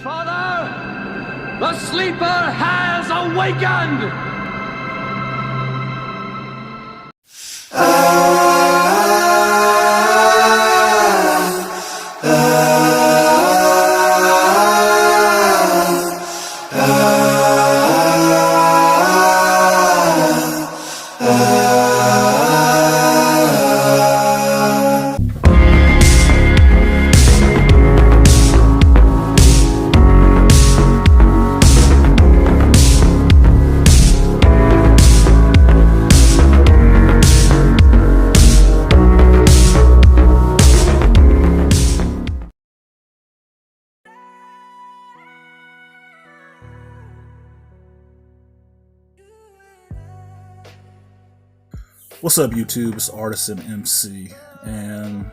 Father, the sleeper has awakened! What's up, YouTube? It's Artisan MC, and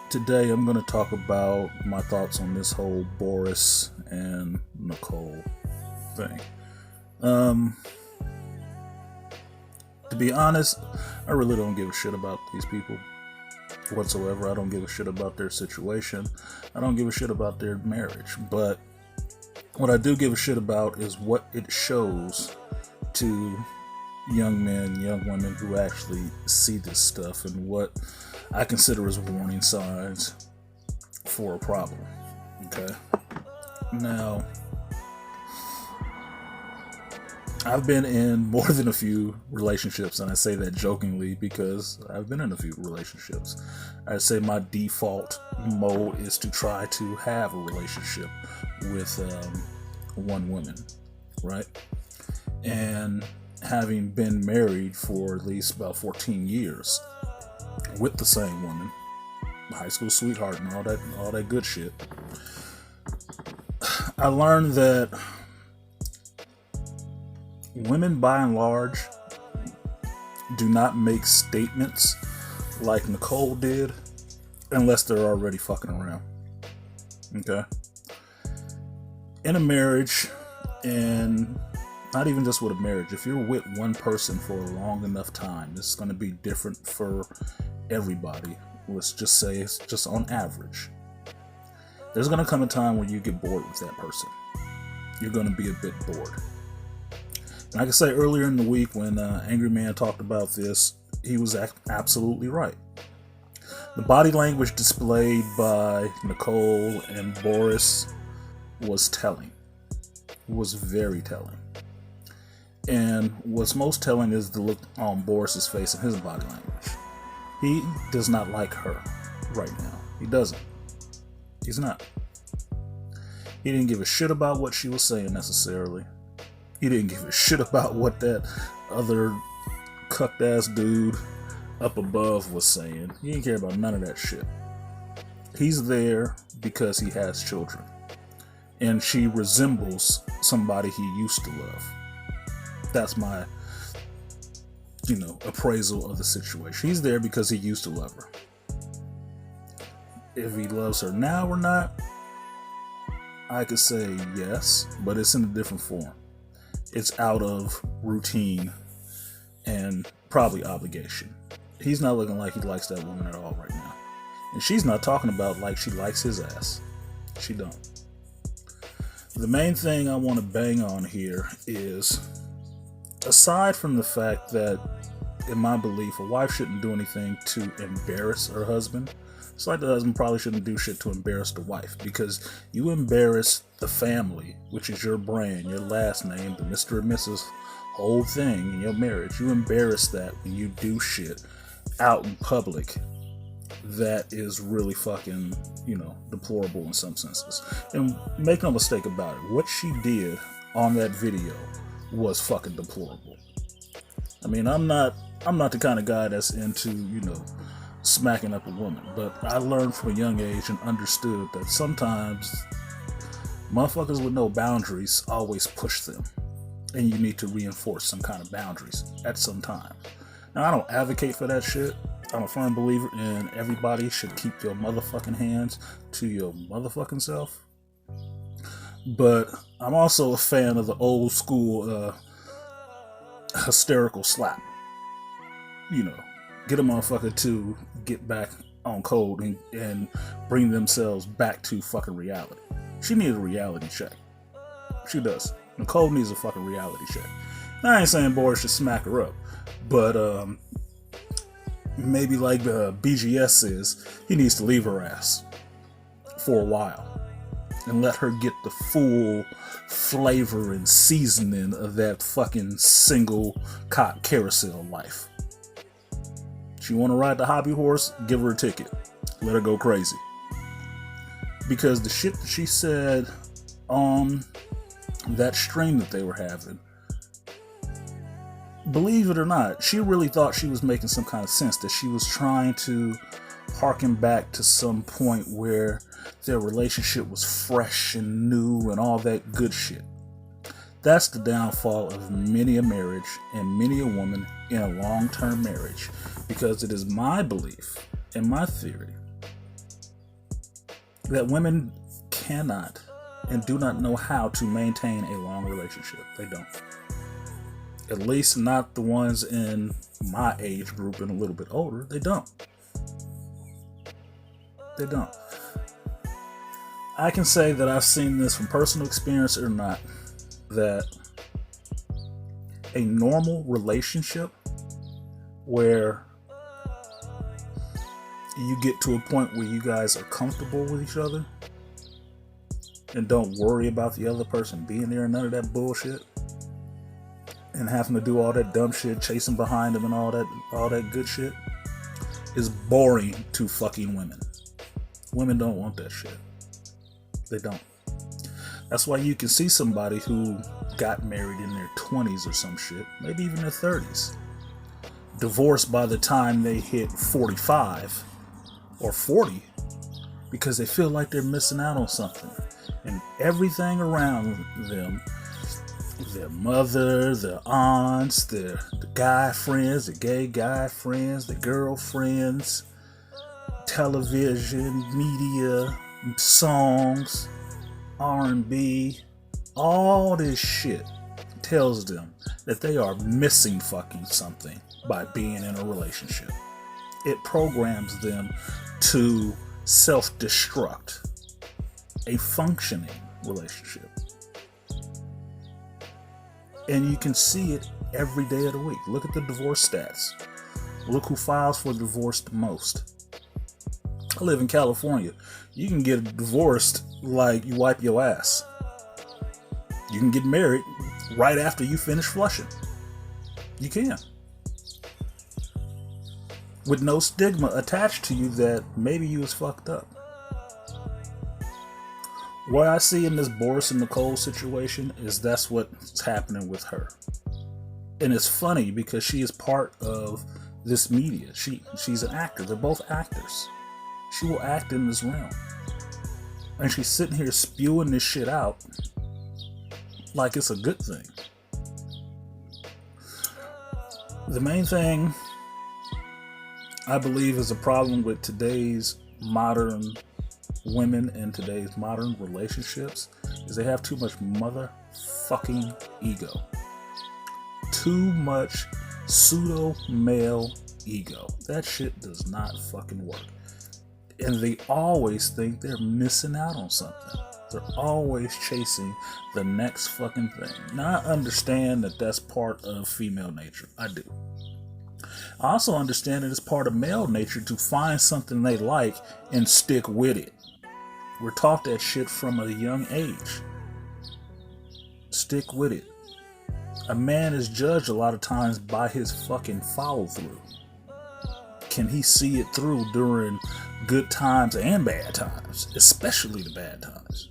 today I'm going to talk about my thoughts on this whole Boris and Nicole thing. To be honest, I really don't give a shit about these people whatsoever. I don't give a shit about their situation. I don't give a shit about their marriage. But what I do give a shit about is what it shows to young men, young women who actually see this stuff and what I consider as warning signs for a problem. Okay. Now, I've been in more than a few relationships, and I say that jokingly because I've been in a few relationships. I say my default mode is to try to have a relationship with one woman, right? And having been married for at least about 14 years with the same woman, high school sweetheart and all that good shit, I learned that women by and large do not make statements like Nicole did unless they're already fucking around. Okay? In a marriage, and not even just with a marriage, if you're with one person for a long enough time, it's going to be different for everybody. Let's just say it's just on average. There's going to come a time where you get bored with that person. You're going to be a bit bored. And I can say earlier in the week when Angry Man talked about this, he was absolutely right. The body language displayed by Nicole and Boris was telling. It was very telling. And what's most telling is the look on Boris's face and his body language. He does not like her right now. He doesn't. He's not. He didn't give a shit about what she was saying necessarily. He didn't give a shit about what that other cucked ass dude up above was saying. He didn't care about none of that shit. He's there because he has children. And she resembles somebody he used to love. That's my, appraisal of the situation. He's there because he used to love her. If he loves her now or not, I could say yes, but it's in a different form. It's out of routine and probably obligation. He's not looking like he likes that woman at all right now. And she's not talking about like she likes his ass. She don't. The main thing I want to bang on here is, aside from the fact that, in my belief, a wife shouldn't do anything to embarrass her husband, it's like the husband probably shouldn't do shit to embarrass the wife, because you embarrass the family, which is your brand, your last name, the Mr. and Mrs. whole thing in your marriage. You embarrass that when you do shit out in public that is really fucking, deplorable in some senses. And make no mistake about it, what she did on that video was fucking deplorable. I mean, I'm not the kind of guy that's into, smacking up a woman, but I learned from a young age and understood that sometimes motherfuckers with no boundaries always push them, and you need to reinforce some kind of boundaries at some time. Now, I don't advocate for that shit. I'm a firm believer in everybody should keep your motherfucking hands to your motherfucking self. But I'm also a fan of the old school hysterical slap. Get a motherfucker to get back on code and bring themselves back to fucking reality. She needs a reality check. She does. Nicole needs a fucking reality check. I ain't saying Boris should smack her up, but maybe like BGS says, he needs to leave her ass for a while and let her get the full flavor and seasoning of that fucking single cock carousel life. She want to ride the hobby horse? Give her a ticket. Let her go crazy. Because the shit that she said on that stream that they were having, believe it or not, she really thought she was making some kind of sense, that she was trying to harken back to some point where their relationship was fresh and new and all that good shit. That's the downfall of many a marriage and many a woman in a long-term marriage, because it is my belief and my theory that women cannot and do not know how to maintain a long relationship. They don't. At least not the ones in my age group and a little bit older. They don't. They don't. I can say that I've seen this from personal experience or not, that a normal relationship where you get to a point where you guys are comfortable with each other and don't worry about the other person being there and none of that bullshit and having to do all that dumb shit, chasing behind them and all that good shit, is boring to fucking women. Women don't want that shit. They don't. That's why you can see somebody who got married in their 20s or some shit, maybe even their 30s, divorced by the time they hit 45 or 40 because they feel like they're missing out on something. And everything around them, their mother, their aunts, the guy friends, the gay guy friends, the girlfriends, television, media, songs, R&B, all this shit tells them that they are missing fucking something by being in a relationship. It programs them to self-destruct a functioning relationship. And you can see it every day of the week. Look at the divorce stats. Look who files for divorce the most. I live in California. You can get divorced like you wipe your ass. You can get married right after you finish flushing. You can. With no stigma attached to you that maybe you was fucked up. What I see in this Boris and Nicole situation is that's what's happening with her. And it's funny because she is part of this media. She's an actor. They're both actors. She will act in this realm. And she's sitting here spewing this shit out like it's a good thing. The main thing I believe is a problem with today's modern women and today's modern relationships is they have too much motherfucking ego. Too much pseudo male ego. That shit does not fucking work. And they always think they're missing out on something. They're always chasing the next fucking thing. Now, I understand that that's part of female nature. I do. I also understand that it's part of male nature to find something they like and stick with it. We're taught that shit from a young age. Stick with it. A man is judged a lot of times by his fucking follow through. Can he see it through during good times and bad times, especially the bad times?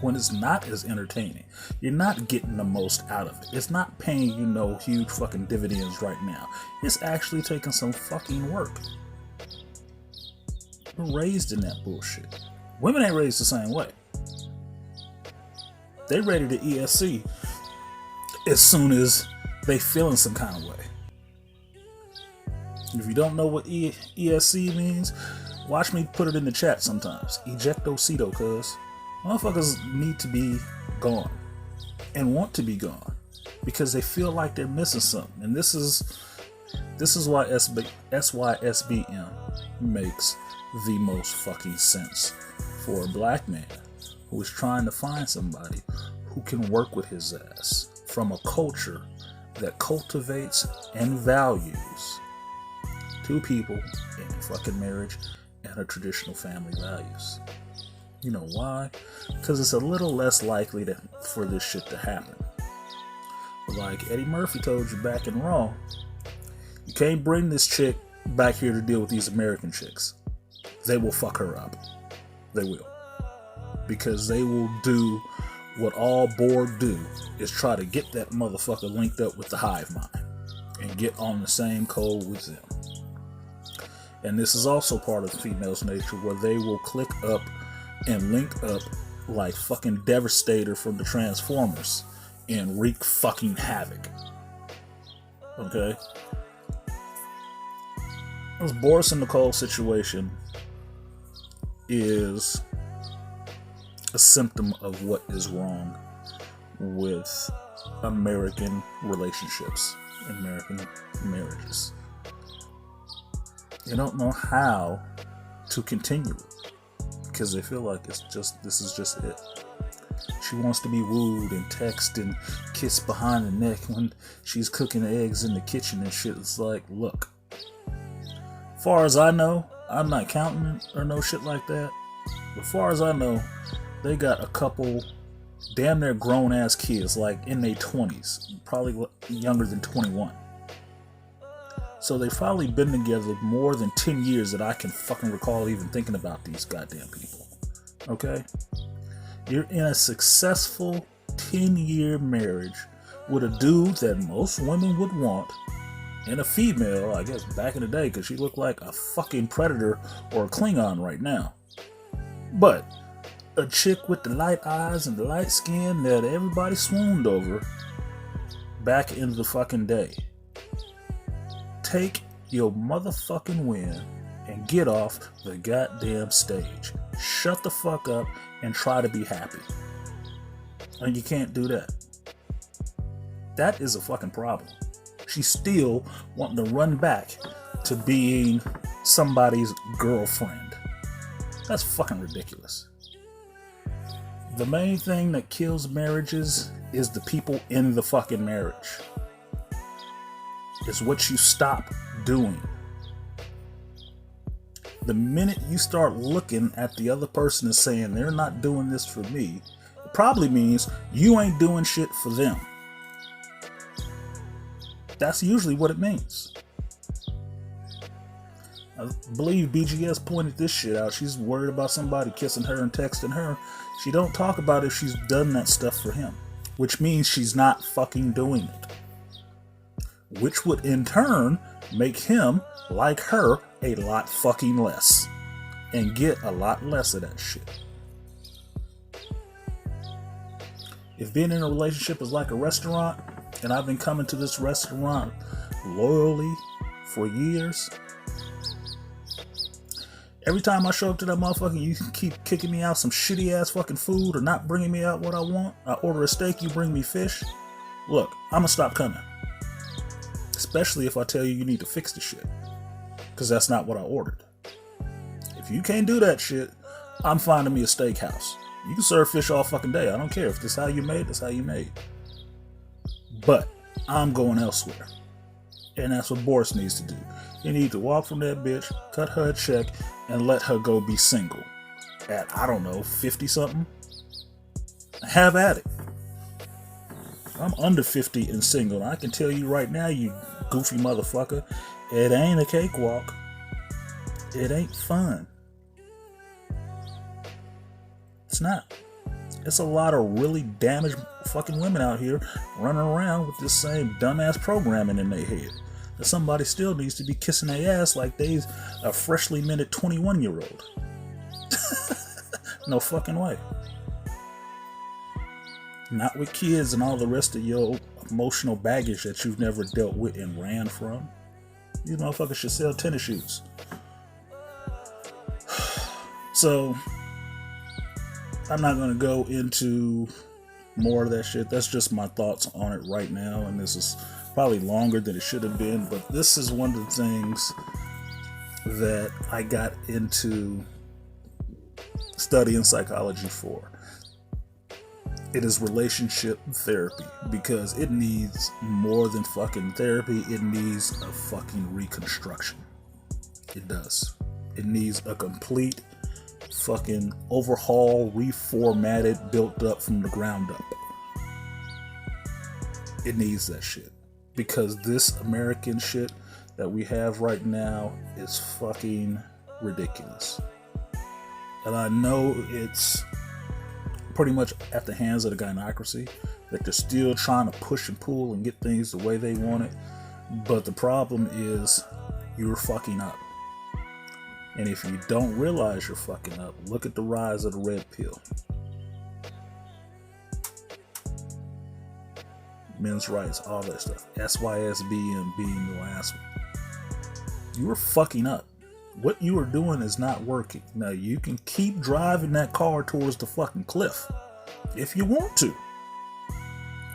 When it's not as entertaining, you're not getting the most out of it. It's not paying you no huge fucking dividends right now. It's actually taking some fucking work. We're raised in that bullshit. Women ain't raised the same way. They ready to ESC as soon as they feeling some kind of way. If you don't know what ESC means, watch me put it in the chat sometimes. Ejectocito, cuz. Motherfuckers need to be gone and want to be gone because they feel like they're missing something. And this is why SYSBM makes the most fucking sense for a black man who is trying to find somebody who can work with his ass from a culture that cultivates and values two people in a fucking marriage and a traditional family values. You know why? Because it's a little less likely for this shit to happen. Like Eddie Murphy told you back in Raw, you can't bring this chick back here to deal with these American chicks. They will fuck her up. They will. Because they will do what all Borg do, is try to get that motherfucker linked up with the hive mind and get on the same code with them. And this is also part of the female's nature, where they will click up and link up like fucking Devastator from the Transformers and wreak fucking havoc. Okay? This Boris and Nicole situation is a symptom of what is wrong with American relationships, American marriages. They don't know how to continue it because they feel like this is just it. She wants to be wooed and text and kissed behind the neck when she's cooking eggs in the kitchen and shit. It's like, look, far as I know, I'm not counting or no shit like that. But far as I know, they got a couple damn near grown ass kids, like in their 20s, probably younger than 21. So they've probably been together more than 10 years that I can fucking recall even thinking about these goddamn people. Okay? You're in a successful 10-year marriage with a dude that most women would want, and a female, I guess back in the day, because she looked like a fucking predator or a Klingon right now. But a chick with the light eyes and the light skin that everybody swooned over back in the fucking day. Take your motherfucking win and get off the goddamn stage. Shut the fuck up and try to be happy. And you can't do that. That is a fucking problem. She's still wanting to run back to being somebody's girlfriend. That's fucking ridiculous. The main thing that kills marriages is the people in the fucking marriage. It's what you stop doing. The minute you start looking at the other person and saying they're not doing this for me, it probably means you ain't doing shit for them. That's usually what it means. I believe BGS pointed this shit out. She's worried about somebody kissing her and texting her. She don't talk about if she's done that stuff for him, which means she's not fucking doing it. Which would in turn make him like her a lot fucking less and get a lot less of that shit. If being in a relationship is like a restaurant, and I've been coming to this restaurant loyally for years, every time I show up to that motherfucker, you can keep kicking me out some shitty ass fucking food or not bringing me out what I want. I order a steak, you bring me fish. Look, I'm gonna stop coming. Especially if I tell you need to fix the shit. Because that's not what I ordered. If you can't do that shit, I'm finding me a steakhouse. You can serve fish all fucking day. I don't care. If this is how you made, that's how you made. But I'm going elsewhere. And that's what Boris needs to do. He needs to walk from that bitch, cut her a check, and let her go be single. At, I don't know, 50-something? Have at it. I'm under 50 and single. And I can tell you right now, you goofy motherfucker, it ain't a cakewalk. It ain't fun. It's not. It's a lot of really damaged fucking women out here running around with this same dumbass programming in their head. That somebody still needs to be kissing their ass like they's a freshly minted 21-year-old. No fucking way. Not with kids and all the rest of your emotional baggage that you've never dealt with and ran from. You motherfuckers should sell tennis shoes. So, I'm not going to go into more of that shit. That's just my thoughts on it right now. And this is probably longer than it should have been. But this is one of the things that I got into studying psychology for. It is relationship therapy, because it needs more than fucking therapy. It needs a fucking reconstruction. It does. It needs a complete fucking overhaul, reformatted, built up from the ground up. It needs that shit. Because this American shit that we have right now is fucking ridiculous. And I know it's pretty much at the hands of the gynocracy, that they're still trying to push and pull and get things the way they want it. But the problem is, you're fucking up. And if you don't realize you're fucking up, look at the rise of the red pill. Men's rights, all that stuff. SYSB being the last one. You were fucking up. What you are doing is not working. Now, you can keep driving that car towards the fucking cliff if you want to,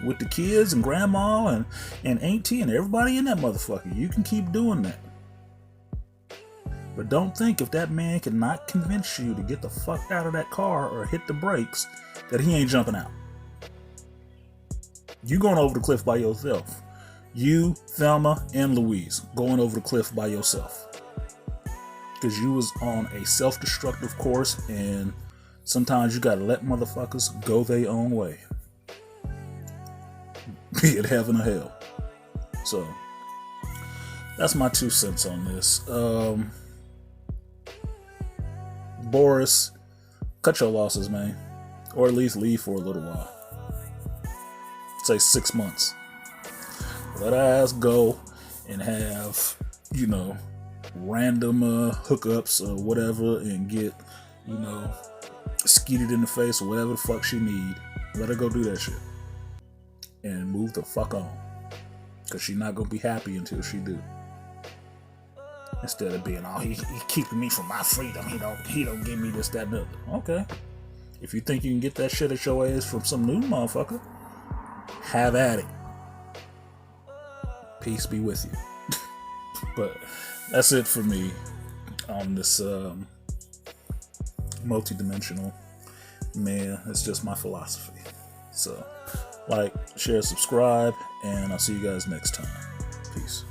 with the kids and grandma and auntie and everybody in that motherfucker. You can keep doing that. But don't think if that man cannot convince you to get the fuck out of that car or hit the brakes, that he ain't jumping out. You going over the cliff by yourself. You, Thelma, and Louise going over the cliff by yourself. Because you was on a self-destructive course, and sometimes you gotta let motherfuckers go their own way. Be it heaven or hell. So, that's my 2 cents on this. Boris, cut your losses, man. Or at least leave for a little while. Say 6 months. Let our ass go and have, random hookups or whatever, and get, skeeted in the face or whatever the fuck she need. Let her go do that shit. And move the fuck on. Because she's not going to be happy until she do. Instead of being, he keeping me from my freedom. He don't give me this, that, and the other. Okay. If you think you can get that shit at your ass from some new motherfucker, have at it. Peace be with you. But that's it for me on this multi-dimensional man. It's just my philosophy. So, like, share, subscribe, and I'll see you guys next time. Peace.